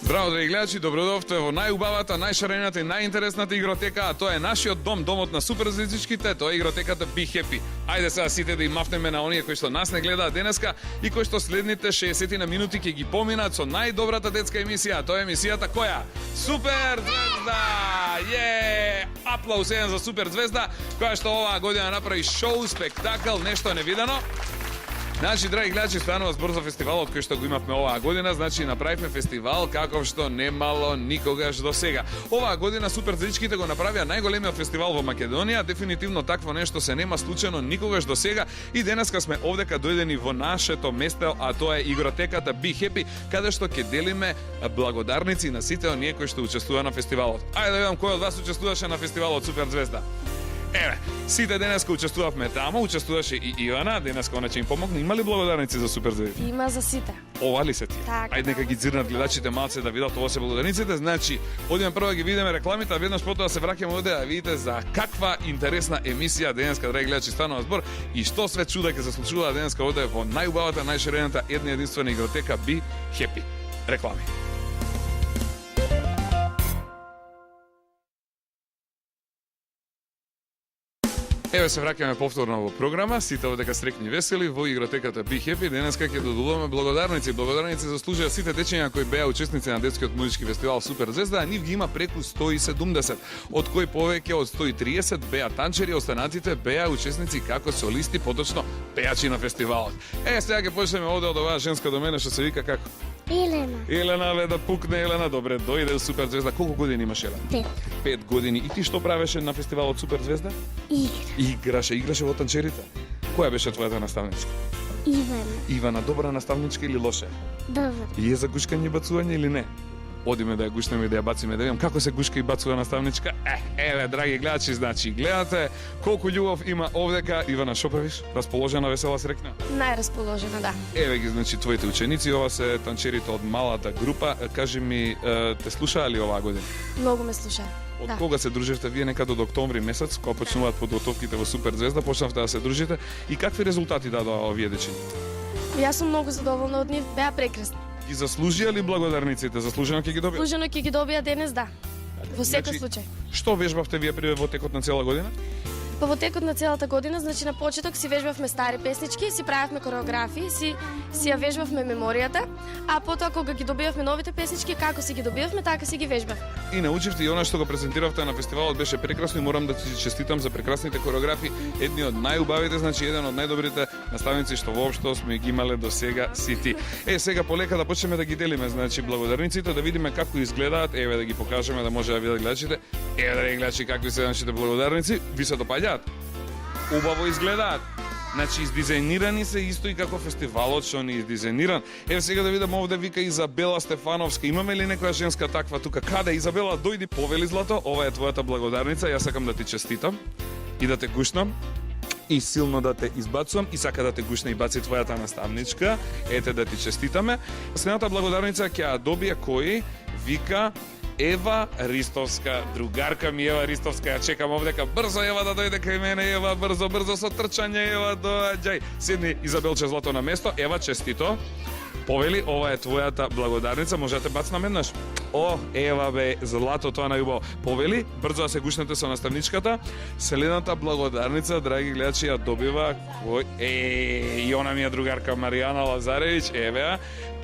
Здраво, драги гледачи, добродовте во најубавата, најшарената и најинтересната игротека, а тоа е нашиот дом, домот на суперзвездичките, тоа е игротеката Be Happy. Ајде сега сите да им мафнеме на оние кои што нас не гледаат денеска и кои што следните 60 на минути ќе ги поминат со најдобрата детска емисија, тоа е емисијата која? Супер звезда! Аплауз еден за Супер звезда, која што оваа година направи шоу, спектакл, нешто невидено. Значи, драги гледачи, станува збор за фестивалот кој што го имавме оваа година. Значи, направивме фестивал каков што немало никогаш до сега. Оваа година суперзвездичките го направија најголемиот фестивал во Македонија. Дефинитивно такво нешто се нема случено никогаш до сега. И денеска сме овдека дојдени во нашето место, а тоа е игротеката Be Happy, каде што ќе делиме благодарници на сите оние кои што учествува на фестивалот. Ајде да видам кој од вас учествуваше на фестивалот Супер звезда. Еве, сите денеска учествувавме таму, учествуваше и Ивана, денеска она ќе им помогне. Има ли благодарници за Супер звезда? Има за сите. Ова ли се ти? Така, Ајде нека ги дзирнат гледачите малце да видат ова се благодарниците. Значи, одиме прво да ги видиме рекламите, а веднаш потоа се враќаме овде да видите за каква интересна емисија денеска, драги гледачи, станува збор и што све чуда ќе се случува денеска овде во најубавата, најширената една единствена игротека Be Happy. Реклами. Еве се враќаме повторно во програма, сите одека среќни и весели во игротеката Be Happy. Денеска ќе додолуваме благодарници. Благодарници заслужија сите дечиња кои беа учесници на детскиот музички фестивал Супер звезда, а нив ги има преку 170, од кои повеќе од 130 беа танчери, останатите беа учесници како солисти, поточно пејачи на фестивалот. Сега ќе почнеме овде од оваа женска до мене што се вика како Елена. Елена, ле да пукне Елена, добре, дојде Супер звезда. Колку години имаш, Елена? 5. 5 години. И ти што правеше на фестивалот Супер звезда? Игра. Играше во танчерите. Која беше твојата наставничка? Ивана. Ивана, добра наставничка или лоша? Добро. И е за гушкање и бацување или не? Одиме да ја гушнеме и да ја бациме, да видам како се гушка и бацува наставничка. Еве, драги гледачи, значи, гледате колку љубов има овдека. Ивана, што правиш? Расположена, весела, среќна? Најрасположена, да. Еве ги, значи, твоите ученици, ова се танчерите од малата група. Кажи ми, те слушаа ли оваа година? Многу ме слушаа. Од Да. кога се дружевте вие некаде од октомври месец, кога почнуваат подготовките во Супер звезда, почнавте да се дружите и какви резултати дадоа овие дечиња? Јас сум многу задоволна од нив, беа прекрасни. Ги заслужија ли благодарниците? Заслужено ќе ги добијат? Служено ќе ги добија денес, да. Во секој Значи, случај. Што вежбавте вие при во текот на цела година? Па во текот на целата година, значи на почеток си вежбавме стари песнички, си правевме кореографии, си ја вежбавме меморијата, а потоа кога ги добивавме новите песнички, како си ги добивавме, така си ги вежбавме. И научивте и она што го презентиравте на фестивалот беше прекрасно и морам да ти честитам за прекрасните кореографии. Едни од најубавите, значи еден од најдобрите наставници што воопшто сме ги имале до сега си ти. Сега полека да почнеме да ги делиме, значи благодарниците, да видиме како изгледаат, еве да ги покажеме да може да видат гледачите. Еве да ги гледачи какви се нашите благодарници, ви се допаѓаат. Убаво изгледаат. Значи, издизајнирани се исто и како фестивалот што ни издизајниран. Еве сега да видам овде вика Изабела Стефановска. Имаме ли некоја женска таква тука? Каде Изабела? Дојди, повели злато. Ова е твојата благодарница. Јас сакам да ти честитам и да те гушнам и силно да те избацувам и сака да те гушне и баци твојата наставничка. Ете да ти честитаме. Следната благодарница ќе ја добие кој вика Ева Ристовска, другарка ми Ева Ристовска, ја чекам овдека. Брзо Ева да дојде кај мене, Ева, брзо со трчање, Ева, доаѓај. Седни Изабелче злато на место. Ева, честито. Повели, ова е твојата благодарница, може да те бацнам еднаш. Ева бе, злато тоа најубаво. Повели, брзо да се гушнете со наставничката. Следната благодарница, драги гледачи, ја добива и она ми е другарка Маријана Лазаревиќ, еве.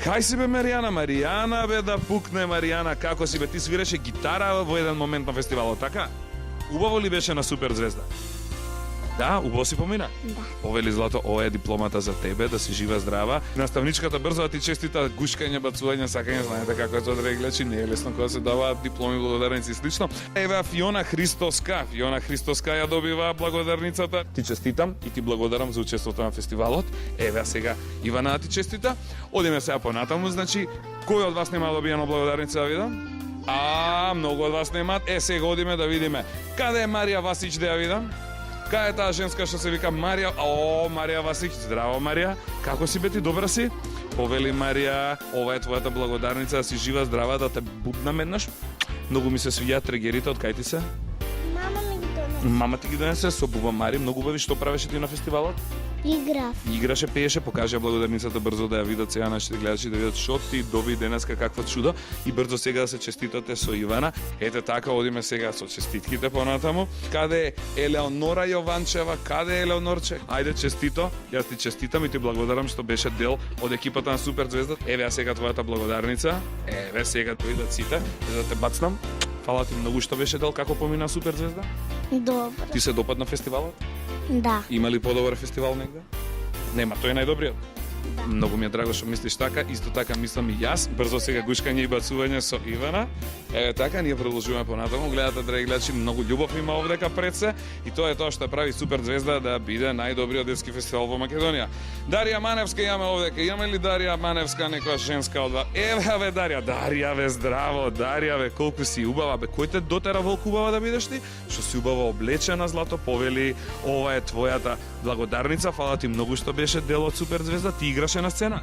Кај си бе Маријана? Маријана бе да пукне Маријана, како си бе? Ти свиреше гитара во еден момент на фестивалот, така? Убаво ли беше на Супер звезда? Да, убаво си помина? Да. Повели злато, ова е дипломата за тебе, да си жива здрава. Наставничката брзо да ти честита гушкање, бацување, сакање, знаете како е тоа, драги гледачи, не е лесно кога се даваат дипломи, благодарници и слично. Еве Фиона Христоска. Фиона Христоска ја добива благодарницата. Ти честитам и ти благодарам за учеството на фестивалот. Еве сега Ивана ти честита. Одиме сега понатаму, значи кој од вас нема добиено благодарница да видам? Многу од вас немаат. Сега одиме да видиме. Каде е Марија Васич да ја видам? Кај е таа женска што се вика Марија? Марија Васич, здраво Марија. Како си бе ти, добра си? Повели Марија, ова е твојата благодарница, да си жива, здрава, да те бубнам еднаш. Многу ми се свиѓаат трегерите, од кај ти се? Мама ми ги донесе. Мама ти ги донесе со буба Мари, многу убави. Што правеше ти на фестивалот? Играв. Играше, пееше, покажа благодарницата брзо да ја видат сега нашите гледачи, да видат што ти доби денеска какво чудо и брзо сега да се честитате со Ивана. Ете така, одиме сега со честитките понатаму. Каде е Елеонора Јованчева? Каде е Елеонорче? Ајде честито, јас ти честитам и ти благодарам што беше дел од екипата на Супер Звезда. Еве ја сега твојата благодарница. Еве сега дојдат сите, да те бацнам. Фала ти многу што беше дел, како помина Супер Звезда? Добро. Ти се допадна фестивалот? Да. Има ли подобар фестивал негде? Нема, тој е најдобриот. Многу ми е драго што мислиш така, исто така мислам и јас. Брзо сега гушкање и бацување со Ивана. Еве така, ние продолжуваме понатаму. Гледате, драги гледачи, многу љубов има овдека пред се и тоа е тоа што прави Супер Звезда да биде најдобриот детски фестивал во Македонија. Дарија Маневска имаме овдека. Имаме ли Дарија Маневска, некоја женска од вас? Еве бе Дарија, Дарија бе здраво, Дарија бе колку си убава, бе кој те дотера волку убава да бидеш ти? Што си убаво облечена злато, повели, ова е твојата благодарница, фала ти многу што беше дел од Супер Звезда, ти играше на сцена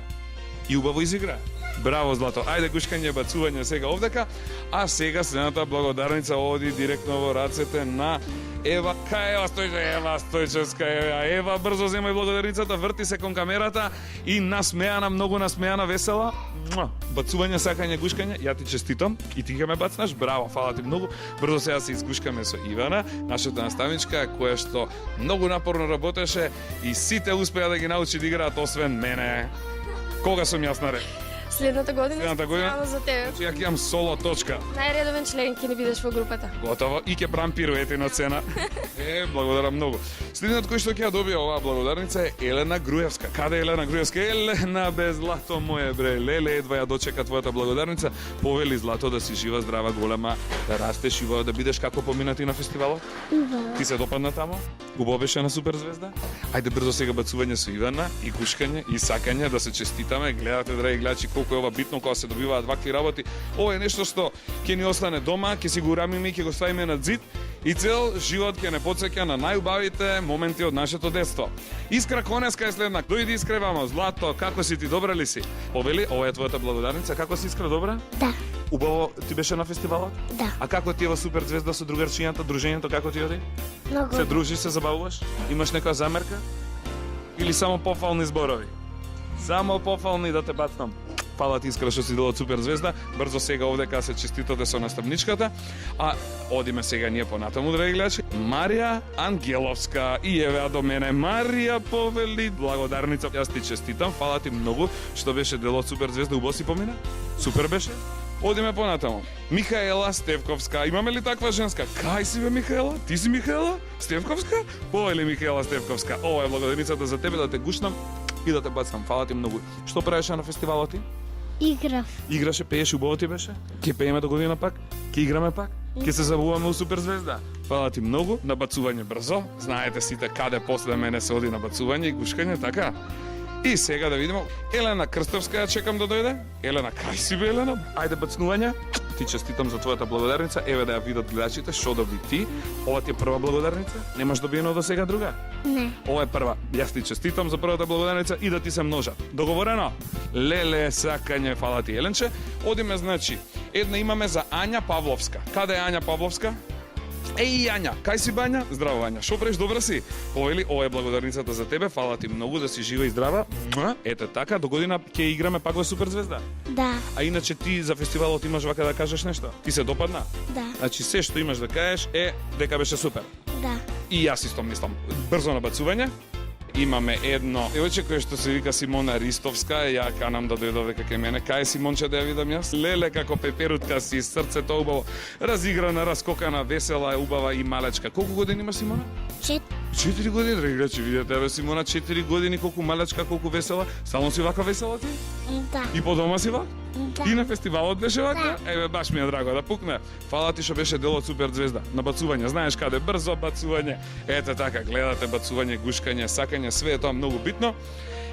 и убаво изигра. Браво, злато. Ајде гушкање, бацување сега овдека, а сега следната благодарница оди директно во рацете на Ева, Ева Стојчевска, Ева брзо земај благодарницата, врти се кон камерата и насмеана, многу насмеана, весела. Бацување, сакање, гушкање, ја ти честитам и ти ќе ме бацнаш. Браво, фала ти многу. Брзо сега се изгушкаме со Ивана, нашата наставничка, која што многу напорно работеше и сите успеа да ги научи да играат освен мене. Кога сум јас наред? Следната година, Следната година? специјално за тебе. Ја ќе имам соло точка. Најредовен член ќе ни бидеш во групата. Готово и ќе правам пируети на цена. Благодарам многу. Следниот кој што ќе ја добија оваа благодарница е Елена Груевска. Каде е Елена Груевска? Елена бе злато моје бре. Леле едва ја дочека твојата благодарница. Повели злато да си жива, здрава, голема, да растеш и да бидеш како поминати на фестивалот. Убаво. Ти се допадна тамо? Убаво беше на Супер Звезда? Ајде брзо сега бацување со Ивана и гушкање и сакање да се честитаме. Гледате, драги гледачи, колку е ова битно кога се добиваат вакви работи. Ова е нешто што ќе ни остане дома, ќе си го урамиме и ќе го ставиме на зид и цел живот ќе не потсеќа на најубавите моменти од нашето детство. Искра Конеска е следна. Дојди Искра, мамо, злато, како си ти, добра ли си? Повели, ова е твојата благодарница. Како си, Искра, добра? Да. Убаво ти беше на фестивалот? Да. А како ти е во Супер Звезда со другарчињата, дружењето, како ти оди? Многу. Се дружиш, се забавуваш? Имаш некоја замерка? Или само пофални зборови? Само пофални да те бацнам. Фала ти, Искра, што си дел од Супер Звезда. Брзо сега овдека се честитате со наставничката. А одиме сега ние понатаму, драги гледачи. Марија Ангеловска. И евеа до мене. Марија, повели, благодарница. Јас ти честитам. Фала ти многу што беше дел од Супер Звезда. Убаво си помина? Супер беше? Одиме понатаму. Михаела Стевковска. Имаме ли таква женска? Кај си бе, Михаела? Ти си Михаела Стевковска? Повели, Михаела Стевковска. Ова е благодарницата за тебе, да те гушнам и да те бацам. Фала ти многу. Што правеше на фестивалот ти? Играв. Играше, пееше, убаво ти беше? Ке пееме до година пак? Ке играме пак? Ке се забавуваме у Супер Звезда? Фала ти многу. На бацување брзо. Знаете сите каде после мене се оди на бацување и гушкање, така? И сега да видиме. Елена Крстовска ја чекам да дојде. Елена, кај си бе, Елена? Ајде бацнување. Ти честитам за твојата благодарница. Еве да ја видат гледачите што доби ти. Ова ти е прва благодарница? Немаш добиено до сега друга? Не. Ова е прва. Јас ти честитам за првата благодарница и да ти се множат. Договорено? Леле, сакање, фала ти, Еленче. Одиме, значи, една имаме за Ања Павловска. Каде е Ања Павловска? Еј, Ања, кај си Бања? Здраво, Ања. Шо преш, добра си? Повели, ова е благодарницата за тебе. Фала ти многу да си жива и здрава. Ете така, до година ќе играме пак во Супер Звезда. Да. А иначе ти за фестивалот имаш вака да кажеш нешто? Ти се допадна? Да. Значи се што имаш да кажеш е дека беше супер. Да. И јас исто мислам. Брзо набацување. Имаме едно девојче кое што се вика Симона Ристовска, ја канам да дојде овде кај мене. Кај е Симонче да ја видам јас? Леле како пеперутка си, срцето убаво, разиграна, раскокана, весела, убава и малечка. Колку години има Симона? 4 години, драги гледачи, видете, еве Симона 4 години, колку малечка, колку весела. Само си вака весела ти? Да. И по дома си вака? Да. И на фестивалот беше вака? Еве, баш ми е драго да пукне. Фала ти што беше дел од Супер Звезда. На бацување, знаеш каде? Брзо бацување. Ете така, гледате бацување, гушкање, сакање, све е тоа многу битно.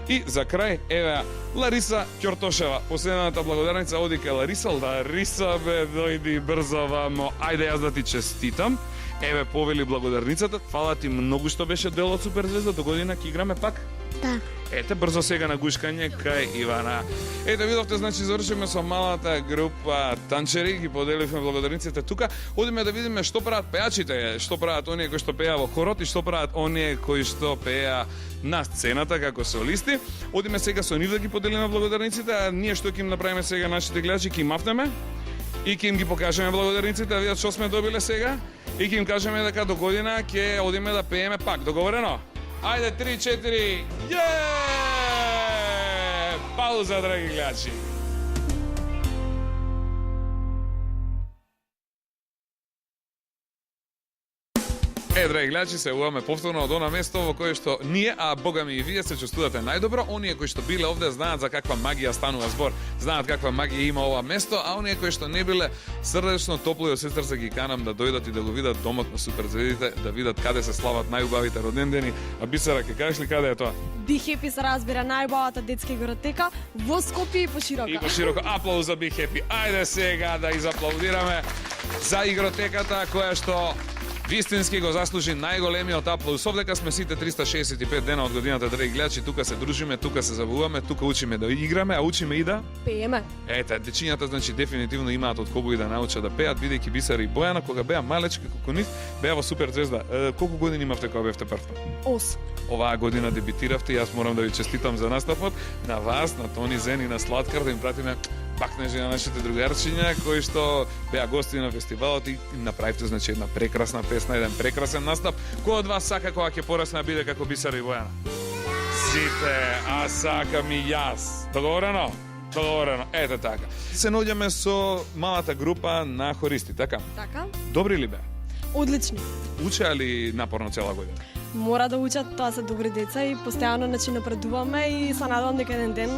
И за крај, еве, Лариса Ќортошева. Последната благодарница оди кај Лариса. Лариса, бе, дојди брзо вамо. Ајде јас да ти честитам. Еве, повели благодарницата. Фала ти многу што беше дел од Супер Звезда. До година ќе играме пак. Да. Ете, брзо сега на гушкање кај Ивана. Ете, видовте, значи, завршиме со малата група танчери, ги поделивме благодарниците тука. Одиме да видиме што прават пејачите, што прават оние кои што пеја во хорот и што прават оние кои што пеја на сцената како солисти. Одиме сега со нив да ги поделиме благодарниците, а ние што ќе им направиме сега нашите гледачи, ќе им мафнеме и ќе им ги покажеме благодарниците, да видат што сме добиле сега и ќе им кажеме дека до година ќе одиме да пееме пак. Договорено? Ајде, 3-4, пауза, драги гледачи. Драги гледачи, се уваме повторно од она место во кое што ние, а бога ми и вие се чувствувате најдобро. Оние кои што биле овде знаат за каква магија станува збор, знаат каква магија има ова место, а оние кои што не биле, срдечно, топло и од сестрца ги канам да дојдат и да го видат домот на суперзвездите, да видат каде се слават најубавите родендени. А Бисера, ќе кажеш ли каде е тоа? Be Happy се разбира најубавата детска игротека во Скопје и пошироко. И пошироко. Аплауз за Be Happy. Ајде сега да изаплаудираме за игротеката која што вистински го заслужи најголемиот аплауз. Овдека сме сите 365 дена од годината, драги гледачи, тука се дружиме, тука се забавуваме, тука учиме да играме, а учиме и да Пееме. Ете, дечињата значи дефинитивно имаат од кого и да научат да пеат, бидејќи Бисера и Бојана кога беа малечки како нив, беа во Суперзвезда. Колку години имавте кога бевте прв? 8. Оваа година дебитиравте и јас морам да ви честитам за настапот, на вас, на Тони Зен и на Сладкар, да им пратиме пакнежи на нашите другарчиња кои што беа гости на фестивалот и направивте значи една прекрасна песна, еден прекрасен настап. Кој од вас сака кога ќе порасне да биде како Бисера и Бојана? Сите, а сакам и јас. Договорено? Договорено. Ете така. Се наоѓаме со малата група на хористи, така? Така? Добри ли беа? Одлични. Учеа ли напорно цела година? Мора да учат, тоа се добри деца и постојано значи напредуваме и се надевам дека еден ден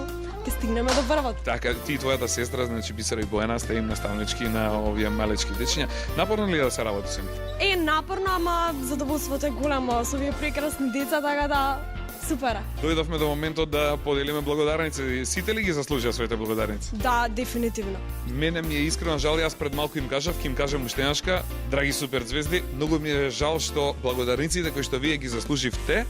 ќе стигнеме до врвот. Така, ти и твојата сестра, значи Бисера и Бојана, сте им наставнички на овие малечки дечиња. Напорно ли е да се работи со нив? Напорно, ама задоволството е големо со овие прекрасни деца, така да супер. Дојдовме до моментот да поделиме благодарници. Сите ли ги заслужија своите благодарници? Да, дефинитивно. Мене ми е искрено жал, јас пред малку им кажав, ќе им кажам уштенашка, драги суперзвезди, многу ми е жал што благодарниците кои што вие ги заслуживте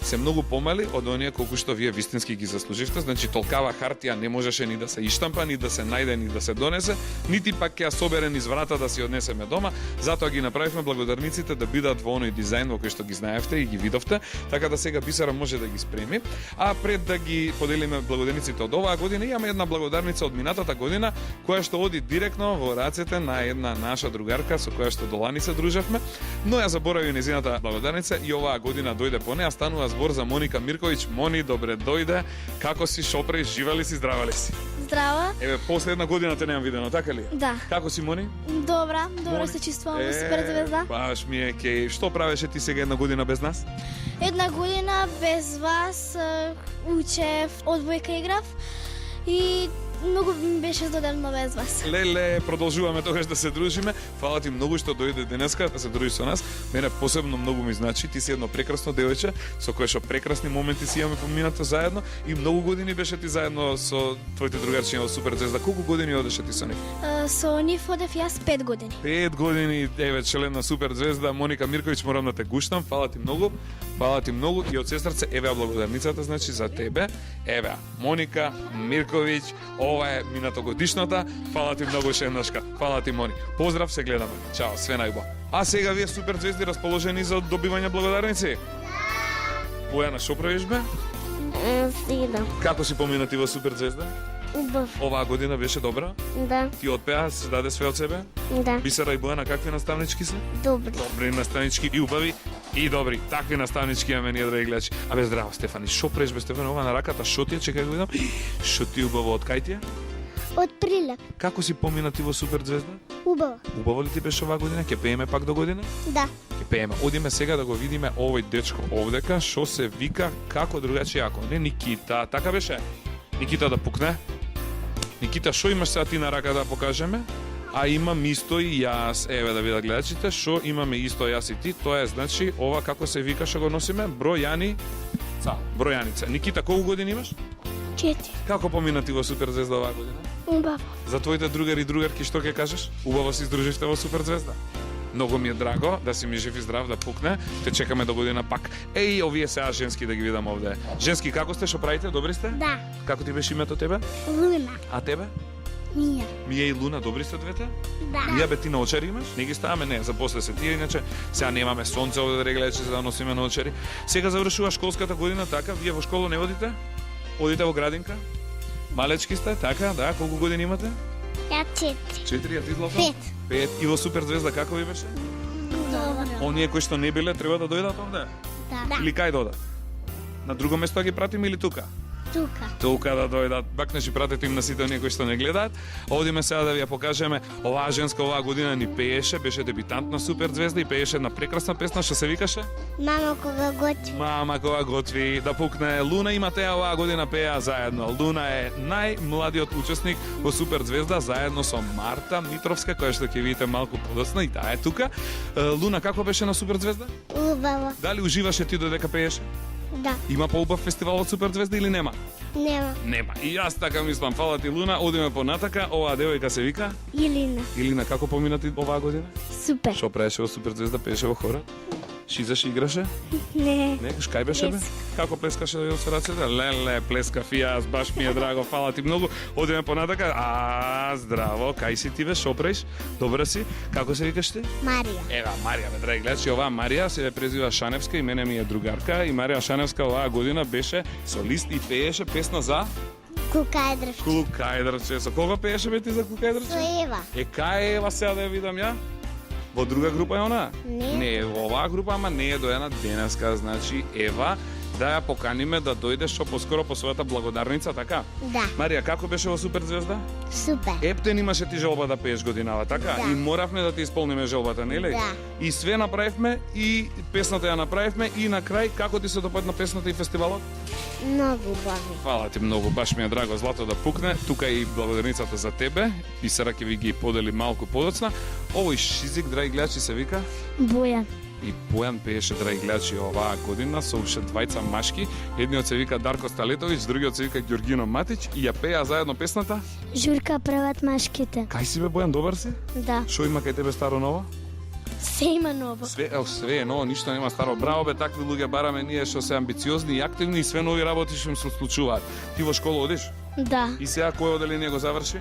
се многу помали од оние колку што вие вистински ги заслуживте. Значи толкава хартија не можеше ни да се иштампа, ни да се најде, ни да се донесе, нити пак ќе ја собере низ врата да си однесеме дома. Затоа ги направивме благодарниците да бидат во оној дизајн во кој што ги знаевте и ги видовте, така да сега Бисера може да ги спреми. А пред да ги поделиме благодарниците од оваа година, имаме една благодарница од минатата година која што оди директно во рацете на една наша другарка со која што долани се дружевме, но ја заборави незината благодарница и оваа година дојде по неа. Станува збор за Моника Мирковиќ. Мони, добре дојде. Како си, шопре, жива ли си, здрава ли си? Здрава. Еве, последна година те немам видено, така ли? Да. Како си, Мони? Добра, добро Мони? се чувствувам во Суперзвезда. Баш ми е кеј. Што правеше ти сега една година без нас? Една година без вас учев, одбојка играв и многу ми беше здодевно без вас. Леле, продолжуваме тогаш да се дружиме. Фала ти многу што дојде денеска да се дружи со нас. Мене посебно многу ми значи. Ти си едно прекрасно девојче со кое што прекрасни моменти си имаме поминато заедно и многу години беше ти заедно со твоите другарчиња во Суперзвезда. Колку години одеше ти со нив? Со нив одев јас 5 години. 5 години, еве, член на Суперзвезда Моника Мирковиќ, морам да те гуштам. Фала ти многу. Фала ти многу и од сестрце еве благодарницата значи за тебе. Еве, Моника Мирковиќ, ова е минатогодишната. Фала ти многу шенашка. Фала ти, Мони. Поздрав, се гледаме. Чао, све најубаво. А сега вие суперзвезди расположени за добивање благодарници? Бојана, шо правиш бе? Стигна. Како си поминати во Суперзвезда? Убав. Оваа година беше добра? Да, Ти отпеа, се даде све од себе? да. Бисера и Бојана какви наставнички се? Добри. Добри наставнички и убави и добри. Такви наставнички имаме ние, драги гледачи. Абе, здраво, Стефани. Шо преш бе, Стефани? Ова на раката, шо ти е, чекај го видам. Шо ти убаво, од кај ти е? Од Прилеп. Како си поминати во Суперзвезда? Убаво. Убаво ли ти беше оваа година? Ќе пееме пак до година? Да. Ќе пееме. Одиме сега да го видиме овој дечко овдека, шо се вика, како другачи јако. Не, Никита, така беше? Никита да пукне? Никита, шо имаш сега ти на рака да покажеме? А имам исто и јас. Еве да видат гледачите, шо имаме исто јас и ти. Тоа е, значи, ова како се вика што го носиме? Бројаница. Бројаница. Никита, колку години имаш? 4. Како поминати во Суперзвезда оваа година? Убаво. За твоите другари и другарки што ќе кажеш? Убаво се издруживте во Суперзвезда? Многу ми е драго да си ми жив и здрав, да пукне. Те чекаме до година пак. Еј, овие сега женски да ги видам овде. Женски, како сте, што правите? Добри сте? Да. Како ти беше името тебе? Луна. А тебе? Мија. Мија и Луна, добри сте двете? Да. Мија бе ти наочари имаш? Не ги ставаме, не, за после се тие, иначе сега немаме сонце овде да реглече за да носиме наочари. Сега завршува школската година, така, вие во школа не одите? Одите во градинка? Малечки сте, така, да, колку години имате? Ја 4. 4, а ти Златко? 5. 5. И во Супер Звезда како ви беше? Добро. Оние кои што не биле треба да дојдат овде? Да. Или кај додат? На друго место да ги пратиме или тука? Тука. Тука да дојдат, бакнеш и пратете им на сите оние кои што не гледаат. Одиме сега да ви ја покажеме. Оваа женска оваа година ни пееше, беше дебитант на Супер Звезда и пееше една прекрасна песна, што се викаше? Мама кога готви. Мама кога готви, да пукне. Луна има теа оваа година пеа заедно. Луна е најмладиот учесник во Супер Звезда заедно со Марта Митровска, која што ќе видите малку подоцна и таа е тука. Луна, како беше на Супер Звезда? Убаво. Дали уживаше ти додека пееше? Да. Има поубав фестивал од Супер Звезда или нема? Нема. Нема. И јас така мислам. Фала ти, Луна. Одиме понатака. Оваа девојка се вика Илина. Илина. Како помина ти оваа година? Супер. Што правеше во Супер Звезда? Пееше во хора? Шизаше, играше? Не. Не, кај беше бе? Како плескаше да ја со рацете? Леле, плескав и јас, баш ми е драго, фала ти многу. Одиме понатака. Здраво, кај си ти бе? Шо правиш? Добра си? Како се викаш ти? Марија. Ева, Марија, бе, драги гледачи, оваа Марија се презива Шаневска и мене ми е другарка и Марија Шаневска оваа година беше солист и пееше песна за Кукајдров. Кукајдрче. Со кого пееше бе ти за Со Кукајдрче? Ева. Кај Ева сега да ја видам ја? Во друга група е она? Не. Не, во оваа група, ама не е доена денеска, значи Ева да ја поканиме да дојде што поскоро по својата благодарница, така? Да. Марија, како беше во Супер Звезда? Супер. Ептен имаше ти желба да пееш годинава, така? Да. И моравме да ти исполниме желбата, нели? Да. И све направивме, и песната ја направивме, и на крај, како ти се допадна песната и фестивалот? Многу убави. Фала ти многу, баш ми е драго Злато да пукне. Тука и благодарницата за тебе. Писара ќе ви ги подели малку подоцна. Овој шизик, драги гледачи, се вика Бојан. и Бојан пееше, драги гледачи, оваа година со уште двајца машки. Едниот се вика Дарко Сталетовиќ, другиот се вика Ѓоргино Матич и ја пеа заедно песната. Журка прават машките. Кај си бе Бојан, добар си? Да. Што има кај тебе старо ново? Се има ново. Све е ново, ништо нема старо. Браво бе, такви луѓе бараме ние што се амбициозни и активни и све нови работи што им се случуваат. Ти во школа одиш? Да. И сега кој оделение го заврши?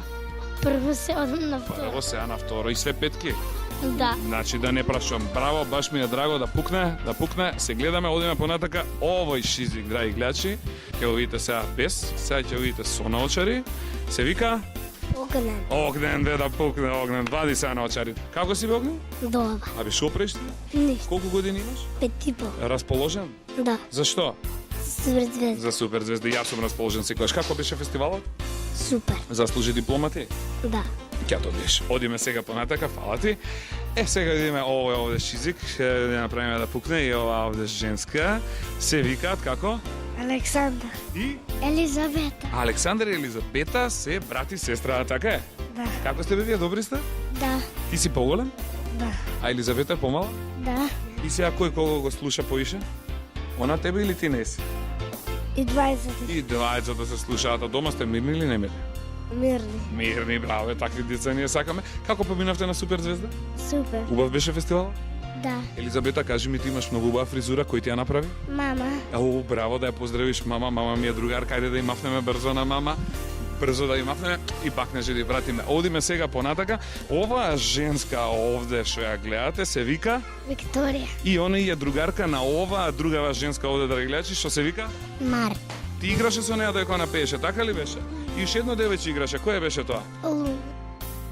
Прво се одам на второ. Прво сега на второ и све петки. Да. Значи да не прашувам. Браво, баш ми е драго да пукне. Се гледаме, одиме понатака. Овој шизик, драги гледачи, ќе го видите сега без, сега ќе го видите со наочари. Се вика Огнен. Огнен, бе да пукне, Огнен. Вади сега наочари. Како си бе Огнен? Добар. Абе шо преш ти? Ништо. Колку години имаш? 5 и пол. Расположен? Да. Зашто? Супер звезда. За Супер Звезда. Јас сум расположен секогаш. Како беше фестивалот? Супер. Заслужи диплома ти? Да. Ќе добиеш. Одиме сега понатака, фала ти. Сега идеме овој овде шизик, ќе ја направиме да пукне и ова овде женска. Се викаат како? Александър. И Елизавета. Александър и Елизабета се брат и сестра, така е? Да. Како сте бе вие, добри сте? Да. Ти си поголем? Да. А Елизабета е помала? Да. И сега кој кого го слуша поише? Она тебе или ти не си? И 20. И двајцата се слушаат, а дома сте мирни или немирни? Мирни. Мирни, браво, такви деца ние сакаме. Како поминавте на Супер Звезда? Супер. Убав беше фестивалот? Да. Елизабета, кажи ми, ти имаш многу убава фризура, кој ти ја направи? Мама. О, браво, да ја поздравиш мама. Мама ми е другарка, ајде да ја мафнеме брзо на мама. Брзо да ја мафнеме и пак не жели вратиме. Одиме сега понатака. Оваа женска овде што ја гледате се вика Викторија. и она е другарка на оваа другава женска овде, драги гледачи, што се вика? Марта. Ти играше со неа додека она пееше, така ли беше? И уште едно девојче играше. Кој беше тоа?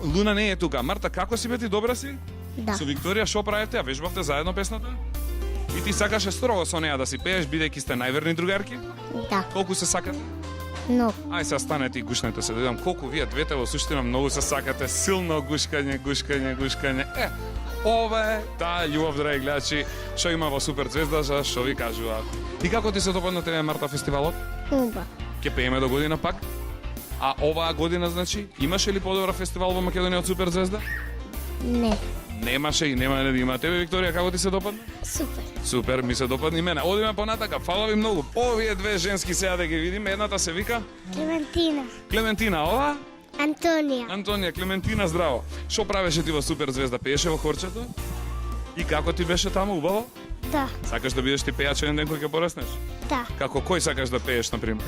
Луна не е тука. Марта, како си бе ти, добра си? Да. Со Викторија што правите? Ја вежбавте заедно песната? И ти сакаше строго со неа да си пееш, бидејќи сте најверни другарки? Да. Колку се сакате? Многу. Ај сега станете и гушнете се, да видам колку вие двете во суштина многу се сакате. Силно гушкање. Ова е таа љубов, драги гледачи, што има во Супер Звезда, за што ви кажуваат. И како ти се допадна тебе, Марта, фестивалот? Уба. Ќе пееме до година пак? А оваа година, значи, имаше ли подобра фестивал во Македонија од Супер Звезда? Не. Немаше и нема да има. Тебе, Викторија, како ти се допадна? Супер. Супер, ми се допадна и мене. Одиме понатака, фала ви многу. Овие две женски сега да ги видиме. Едната се вика Клементина. Клементина, ова? Антонија. Антонија, Клементина, здраво. Што правеше ти во Супер Звезда? Пееше во хорчето? И како ти беше таму, убаво? Да, Сакаш да бидеш ти пејач еден ден кој ќе пораснеш? да. Како кој сакаш да пееш, на пример?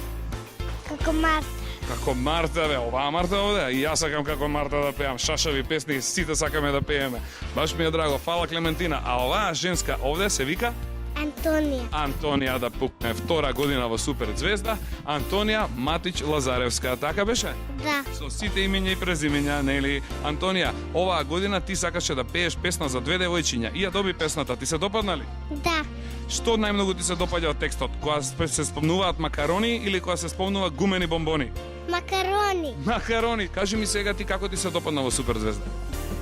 Како Марта. Како Марта, бе, оваа Марта овде, и јас сакам како Марта да пеам, шашави песни, сите сакаме да пееме. Баш ми е драго, фала Клементина. А оваа женска овде се вика Антонија. Антонија да пукне, втора година во Супер Звезда, Антонија Матич Лазаревска, така беше? Да, Со сите имиња и презимиња, нели? Антонија, оваа година ти сакаше да пееш песна за две девојчиња и ја доби песната, ти се допадна ли? да. Што најмногу ти се допаѓа од текстот? Кога се спомнуваат макарони или кога се спомнува гумени бомбони? Макарони. Макарони. Кажи ми сега ти како ти се допадна во Супер Звезда?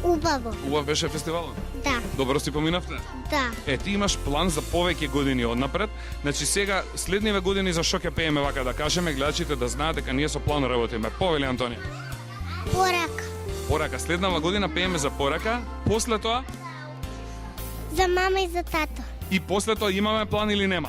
Убаво. Убав беше фестивалот? Да, Добро си поминавте? да. Ти имаш план за повеќе години однапред. Значи сега следниве години за што ќе пееме вака да кажеме, гледачите да знаат дека ние со план работиме. Повели Антонија. Порака. Порака, следнава година пееме за порака, после тоа За мама и за тато. и после тоа имаме план или нема?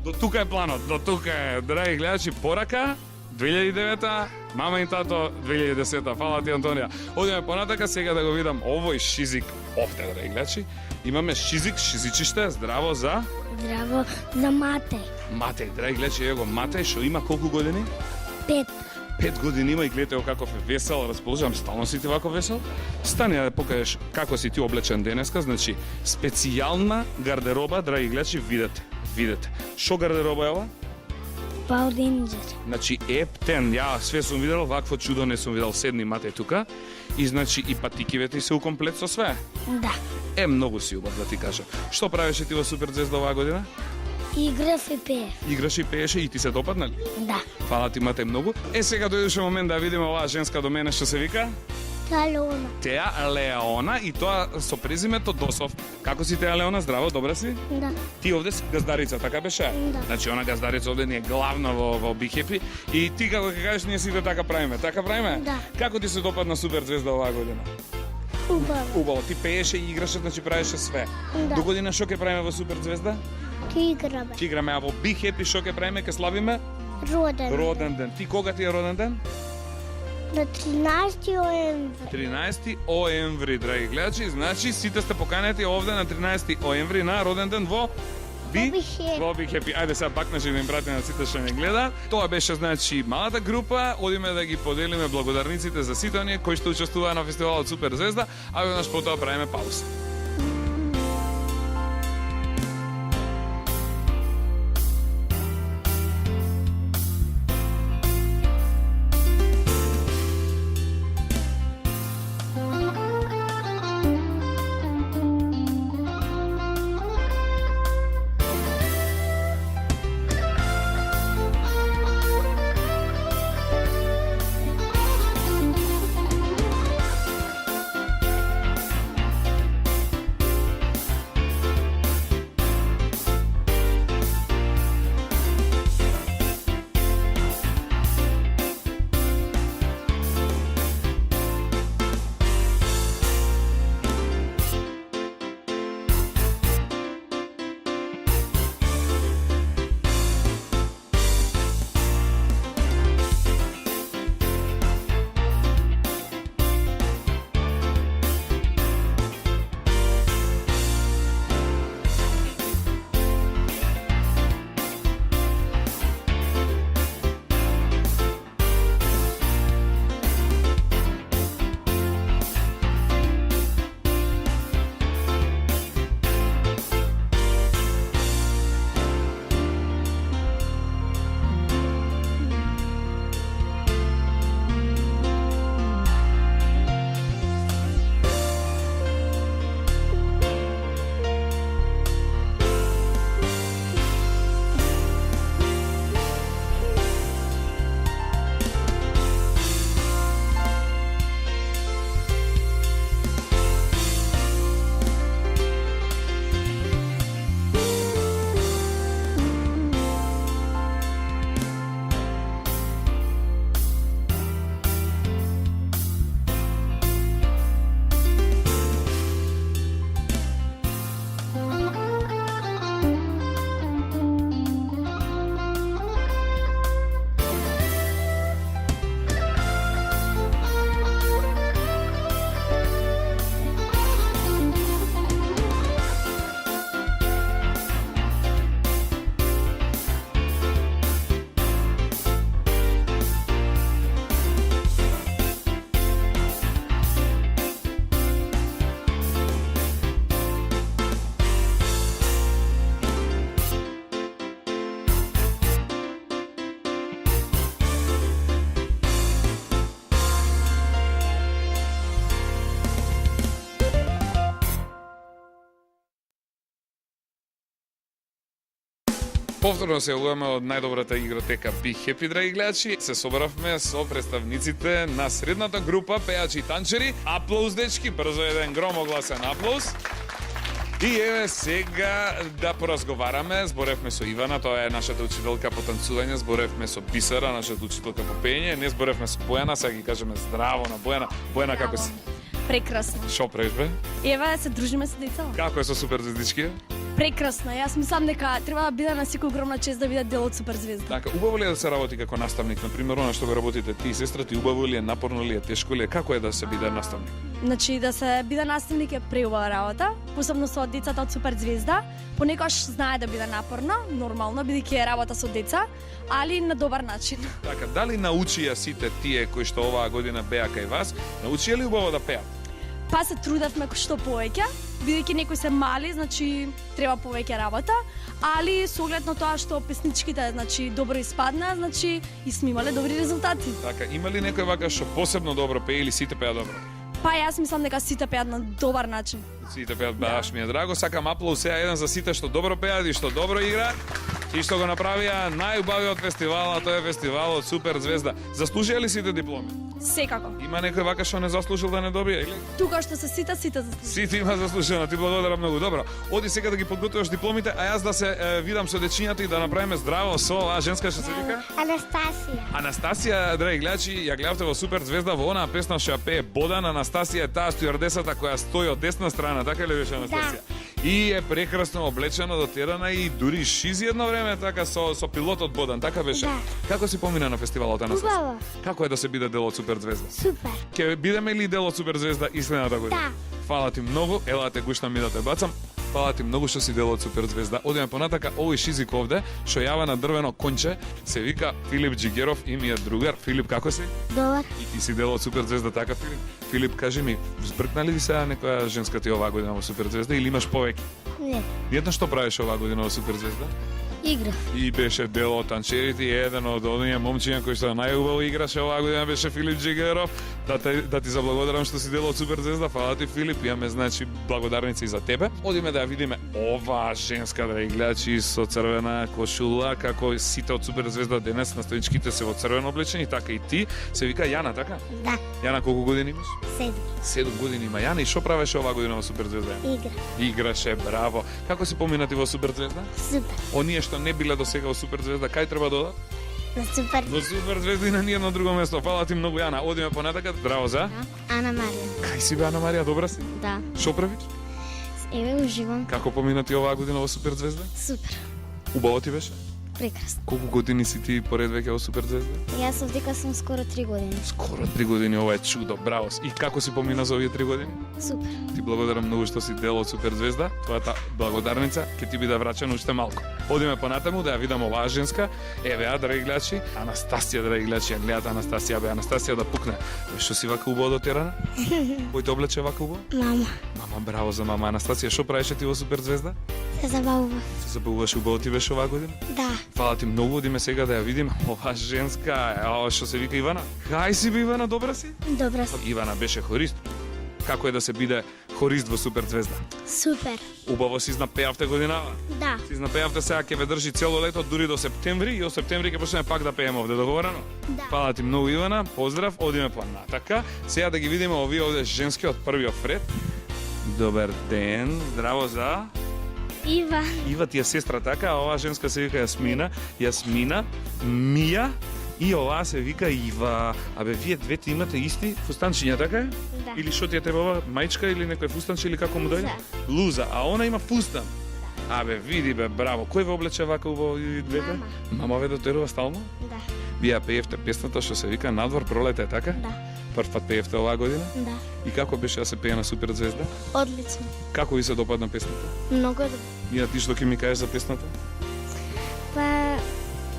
До тука е планот, до тука е. Драги гледачи, порака 2009, мама и тато 2010. Фала ти, Антонија. Одиме понатака сега да го видам овој шизик овде, драги гледачи. Имаме шизик, шизичиште, здраво за Здраво за мате. Матеј. Драги гледачи, ево го Матеј, што има колку години? 5. 5 години има и гледате го каков е весел, расположувам, стално си ти вако весел. Стани да покажеш како си ти облечен денеска, значи специјална гардероба, драги гледачи, видете. Што гардероба е ова? Power Ranger. Значи ептен, ја све сум видел, вакво чудо не сум видел, седни Матеј тука. И значи и патикивете се у комплет со све. Да. Многу си убав да ти кажам. Што правеше ти во Супер Звезда оваа година? Играв и пеев. Играше и пееше и ти се допадна ли? Да. Фала ти, Матеј, многу. Сега дојдеше момент да видиме оваа женска до мене што се вика Талона. Теа Леона и тоа со презимето Досов. Како си Теа Леона? Здраво, добра си? Да. Ти овде си газдарица, така беше? Да. Значи она газдарица овде ни е главна во Big Happy и ти како ќе кажеш ние сите така правиме. Така правиме? Да. Како ти се допадна Супер Звезда оваа година? Убаво. Убаво, ти пееше и играше, значи правеше све. Да. До година што ќе правиме во Супер Звезда? Ти играме. Ќе играме, а во Big Happy што ќе правиме? Ќе славиме Роден. роден ден. Ти кога ти е роден ден? На 13 ноември. 13 оември, драги гледачи, значи сите сте поканети овде на 13 оември на роден ден во Big Happy. Во Big Happy. Ајде сега бакнеше да им прати на сите што не гледа. Тоа беше значи малата група, одиме да ги поделиме благодарниците за сите оние кои што учествуваа на фестивалот Супер Звезда, а веднаш потоа правиме пауза. Повторно се јавуваме од најдобрата игротека Be Happy, драги гледачи. Се собравме со представниците на средната група пеачи и танчери. Аплауз, дечки, брзо еден громогласен аплауз. И еве сега да поразговараме. Зборевме со Ивана, тоа е нашата учителка по танцување, зборевме со Бисера, нашата учителка по пеење, не зборевме со Бојана, сега ги кажеме здраво на Бојана. Бојана, како си? Прекрасно. Шо правиш бе? Еве се дружиме со деца. Како е со суперзвездички? Прекрасно. Јас мислам дека треба да биде на секој огромна чест да биде дел од суперзвезда. Така, убаво ли е да се работи како наставник? Например, она што го работите ти и сестра ти, убаво ли е, напорно ли е, тешко ли е? Како е да се биде наставник? Значи да се биде наставник е преубава работа, посебно со децата од суперзвезда. Понекогаш знае да биде напорно, нормално, бидејќи е работа со деца, али на добар начин. Така, дали научија сите тие кои што оваа година беа кај вас, научија ли убаво да пеат? Па се трудевме што повеќе, бидејќи некои се мали, значи треба повеќе работа, али со оглед на тоа што песничките значи добро испадна, значи и сме имале добри резултати. Така, има ли некој вака што посебно добро пее или сите пеа добро? Па јас мислам дека сите пеат на добар начин. Сите пеат, баш ми е драго. Сакам аплауз сега еден за сите што добро пеат и што добро играат и што го направија најубавиот фестивал, а тоа е фестивалот Суперзвезда. Заслужија ли сите дипломи? Секако. Има некој вака што не заслужил да не добие, или? Тука што се сите заслужени. Сите има заслужено, ти благодарам многу. Добро, оди сега да ги подготвиш дипломите, а јас да се видам со дечињата и да направиме здраво со оваа женска што се вика? Анастасија. Анастасија, драги гледачи, ја гледавте во Суперзвезда во онаа песна што ја пее Бодан. Анастасија е таа стюардесата која стои од десна страна, така ли беше Анастасија? И е прекрасно облечена, дотерана и дури шизи едно време така со пилотот Бодан, така беше. Да. Како си помина на фестивалот Анастасија? Убаво. Како е да се биде дел од Суперзвезда? Супер. Ќе бидеме ли дел од Суперзвезда и следната година? Да. Фала ти многу, ела те гушнам и да те бацам. Фала ти многу што си дел од Суперзвезда. Одиме понатака, овој шизик овде, што јава на дрвено конче, се вика Филип Джигеров и ми е другар. Филип, како си? Добар. И ти си дел од Суперзвезда, така Филип? Филип, кажи ми, збркна ли сега некоја женска ти оваа година во Суперзвезда или имаш повеќе? Не. Едно што правиш оваа година во Суперзвезда? Игра. И беше дел од танчерите и еден од оние момчиња кои што најубаво играше оваа година беше Филип Джигеров. Да ти заблагодарам што си дел од Суперзвезда. Фала ти, Филип, имаме значи благодарници и за тебе. Одиме да ја видиме оваа женска, драги гледачи, со црвена кошула, како сите од Суперзвезда денес наставничките се во црвено облечени, така и ти. Се вика Јана, така? Да. Јана, колку години имаш? 7. 7 години има Јана. И што правеше оваа година во Суперзвезда? Игра. Играше, браво. Како си поминати во Суперзвезда? Супер. Оние што не биле до сега во Суперзвезда, кај треба да одат? На супер. До Суперзвезда и на ниедно друго место. Фала ти многу, Јана. Одиме понатака. Здраво за. Ана Марија. Кај си бе, Ана Марија, добра си? Да. Што правиш? Еве уживам. Како помина ти оваа година во Суперзвезда? Супер. Убаво ти беше? Прекрасно. Колку години си ти поред веќе во Суперзвезда? Јас овдека сум скоро 3 години. Скоро 3 години, ова е чудо, браво. И како си помина за овие 3 години? Супер. Ти благодарам многу што си дел од Суперзвезда. Твојата благодарница ќе ти биде врачена уште малку. Одиме понатаму да ја видам оваа женска. Еве ја, драги гледачи, Анастасија, драги гледачи, ја гледате Анастасија, бе, Анастасија да пукне. Бе, што си вака убаво дотерана? Кој те облече вака убаво? Мама. Мама, браво за мама. Анастасија, што правеше ти во Суперзвезда? Се забавува. Се забавуваш, убаво ти беше оваа година? Да. Фала ти многу, одиме сега да ја видим оваа женска, што се вика Ивана. Кај си бе, Ивана, добра си? Добра си. Ивана беше хорист. Како е да се биде хорист во Суперзвезда? Супер. Убаво си знапеавте годинава. Да. Си знапеавте сега ќе ве држи цело лето дури до септември и од септември ќе почнеме пак да пееме овде, договорено? Да. Фала ти многу, Ивана. Поздрав, одиме понатака. Сега да ги видиме овие овде женски од првиот ред. Добар ден, здраво за Ива. Ива ти е сестра, така, а оваа женска се вика Јасмина, Мија и оваа се вика Ива. Абе, вие двете имате исти фустанчиња, така е? Да. Или што ти е требава, мајчка или некој фустанче или како му дојде? Луза, а она има фустан. Абе, види бе, браво. Кој ве облече вака убаво и двете? Мама. Мама ве дотерува стално? Да. Вие пеевте песната што се вика Надвор пролете, така? Да. Прв пат пеевте оваа година? Да. И како беше да се пее на Суперзвезда? Одлично. Како ви се допадна песната? Многу добро. Мија, ти што ќе ми кажеш за песната? Па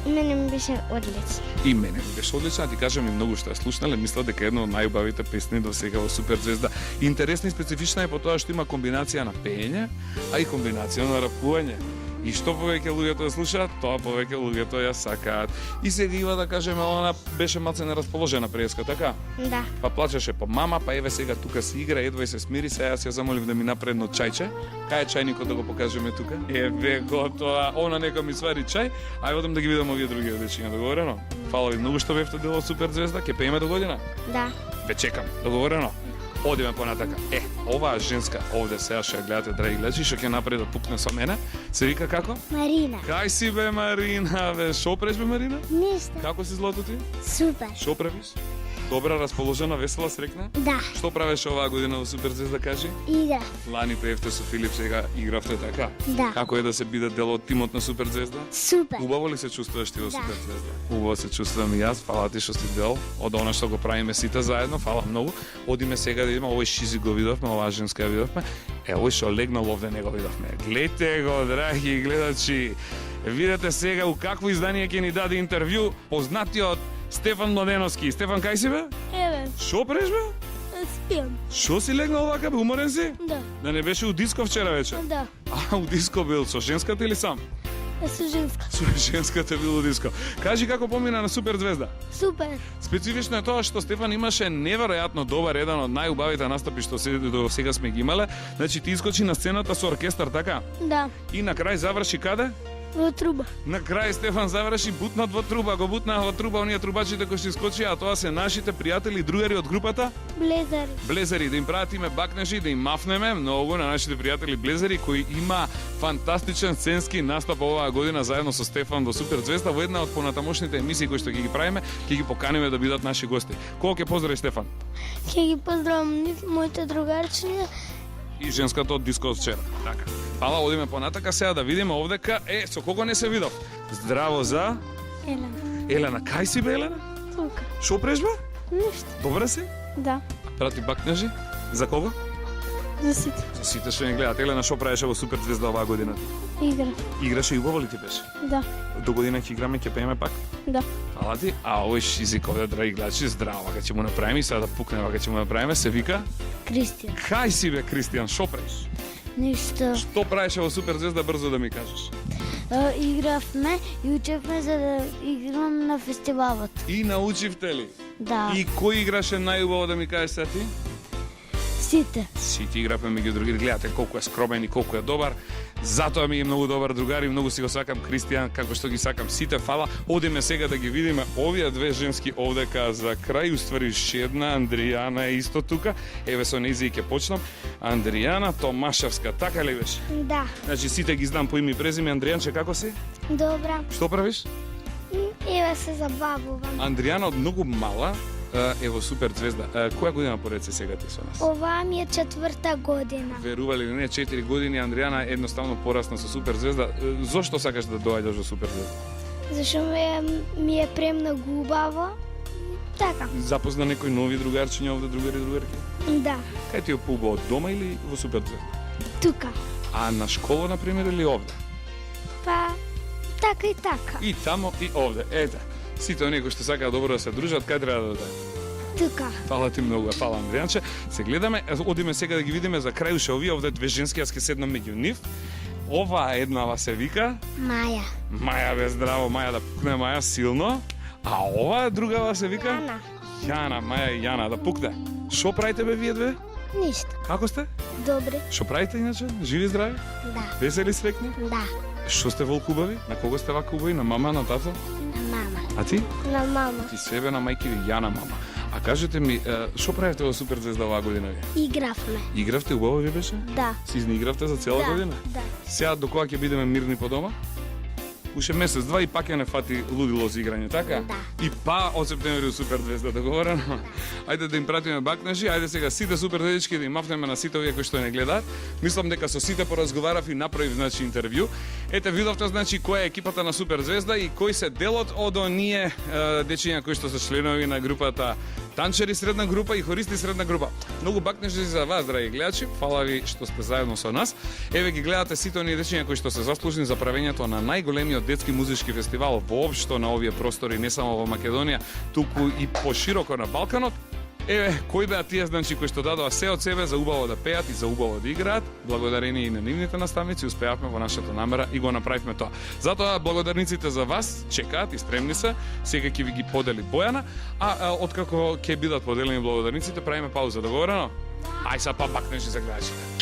мене ми беше одлично. И мене ми беше одлична, ти кажам и многу што ја слушнале, мислам дека е една од најубавите песни до сега во Суперзвезда. Интересна и специфична е по тоа што има комбинација на пеење, а и комбинација на рапување. И што повеќе луѓето ја слушаат, тоа повеќе луѓето ја сакаат. И сега има да кажеме, она беше малце нерасположена преска, така? Да. Па плачеше по мама, па еве сега тука си игра, едва и се смири, сега јас ја замолив да ми направи едно чајче. Кај е чајникот да го покажеме тука? Еве готова, она нека ми свари чај, ај одам да ги видам овие други дечиња, договорено? Фала ви многу што бевте дел од Суперзвезда, ќе пееме до година? Да. Ве чекам, договорено? Одиме понатака. Оваа женска овде сега што ја гледате, драги гледачи, што ќе направи да пукне со мене, се вика како? Марина. Кај си бе Марина, бе, шо преш бе Марина? Ништо. Како си злато ти? Супер. Шо правиш? Добра, расположена, весела, срекна? Да. Што правеше оваа година во Суперзвезда, кажи? Игра. Лани пеевте со Филип, сега игравте така? Да. Како е да се биде дел од тимот на Суперзвезда? Супер. Убаво ли се чувствуваш ти во Да. Суперзвезда? Убаво се чувствувам и јас, фала ти што си дел од она што го правиме сите заедно, фала многу. Одиме сега да видиме, овој Шизи го видовме, оваа женска ја видовме. Овој што легнал овде не го видовме. Гледате го, драги гледачи. Видете сега у какво издание ќе ни даде интервју познатиот Стефан Младеновски. Стефан, кај си бе? Еве, Шо преш бе? спијам. Шо си легнал вака бе? Уморен си? Да. Да не беше у диско вчера вечер? Да. А, у диско бил со женската или сам? Со женска. Со женската бил у диско. Кажи како помина на Суперзвезда. Супер. Специфично е тоа што Стефан имаше неверојатно добар, еден од најубавите настапи што до сега сме ги имале. Значи ти искочи на сцената со оркестар, така? Да. И на крај заврши каде? Во труба. На крај Стефан заврши бутнат во труба, го бутнаа во труба оние трубачите кои што искочија, а тоа се нашите пријатели и другари од групата Блезари. Блезари, да им пратиме бакнежи, да им мафнеме многу на нашите пријатели Блезари кои има фантастичен сценски настап оваа година заедно со Стефан во Суперзвезда во една од понатамошните емисии кои што ги правиме, ќе ги поканиме да бидат наши гости. Кого ќе поздрави Стефан? Ќе ги поздравам нив, моите другарчиња. И женската од диско од вчера. Така. Фала, одиме понатака сега да видиме овдека. Со кого не се видов? Здраво за Елена. Елена. Кај си бе, Елена? Тука. Шо преш бе? Ништо. Добра си? Да. Прати бакнежи? За кого? За сите. За сите што не гледаат. Елена, шо правеше во Суперзвезда оваа година? Игра. Играше и убаво ли ти беше? Да. До година ќе играме, ќе пееме пак. Да. Фала ти. А овој Шизик овде, драги гледачи, здраво, вака ќе му направиме и сега да пукне, вака ќе му направиме, се вика. Кристијан. Кај си бе, Кристијан, шо правиш? Ништо. Што правеше во Суперзвезда, брзо да ми кажеш. Игравме и учевме за да играм на фестивалот. И научивте ли? Да. И кој играше најубаво да ми кажеш сега ти? Сите. Сите игравме меѓу други, гледате колку е скромен и колку е добар. Затоа ми е многу добар другар и многу си го сакам Кристијан, како што ги сакам сите. Фала. Одиме сега да ги видиме овие две женски овдека за крај. Уствари уште една, Андријана е исто тука. Еве со нејзи ќе почнам. Андријана Томашевска, така ли беше? Да. Значи сите ги знам по име и презиме. Андријанче, како си? Добра. Што правиш? Еве се забавувам. Андријана од многу мала е во Суперзвезда. Која година поред се сега ти со нас? Оваа ми е 4-та година. Верували или не, 4 години Андријана едноставно порасна со Суперзвезда. Зошто сакаш да доаѓаш во Суперзвезда? Зашто ми е премногу убаво. Така. Запозна некои нови другарчиња овде, другарки? Да. Кај ти е поубаво, од дома или во Суперзвезда? Тука. А на школа, например, или овде? Па, така и така. И тамо, и овде. Ете, сите оние кои што сакаат добро да се дружат, кај треба да доаѓаат? Тука. Фала ти многу, фала Андријанче. Се гледаме, одиме сега да ги видиме за крај уште овие овде две женски, јас ќе седнам меѓу нив. Ова еднава се вика Маја. Маја, бе здраво, Маја, да пукне Маја силно. А ова другава се вика Јана. Јана, Маја и Јана, да пукне. Шо правите бе вие две? Ништо. Како сте? Добре. Шо правите иначе? Живи здрави? Да. Весели срекни? Да. Шо сте волку убави? На кого сте вака убави? На мама, на тато? На мама. А ти? На мама. Ти себе на мајки ви, ја на мама. А кажете ми, шо правите во Суперзвезда оваа година ви? Игравме. Игравте, убаво ви беше? Да. Си изигравте за цела година? Да. Сега до кога ќе бидеме мирни по дома? Уште месец, два и пак ја не фати лудило за играње, така? Да. И па од септември у Суперзвезда, договорено? Ајде да им пратиме бакнежи, ајде сега сите суперзвездички да им мафнеме на сите овие кои што не гледаат. Мислам дека со сите поразговарав и направив значи интервју. Ете видовте значи која е екипата на Суперзвезда и кои се делот од оние дечиња кои што се членови на групата танчери средна група и хористи средна група. Многу бакнежи за вас, драги гледачи. Фала ви што сте заедно со нас. Еве ги гледате сите оние дечиња кои што се заслужени за правењето на најголемиот детски музички фестивал воопшто на овие простори, не само во Македонија, туку и пошироко на Балканот. Еве, кои беа тие значи кои што дадоа се од себе за убаво да пеат и за убаво да играат, благодарение и на нивните наставници успеавме во нашата намера и го направивме тоа. Затоа благодарниците за вас чекаат и спремни се, сега ќе ви ги подели Бојана, а откако ќе бидат поделени благодарниците, правиме пауза, договорено? Ај са па бакнеш и за гледачите.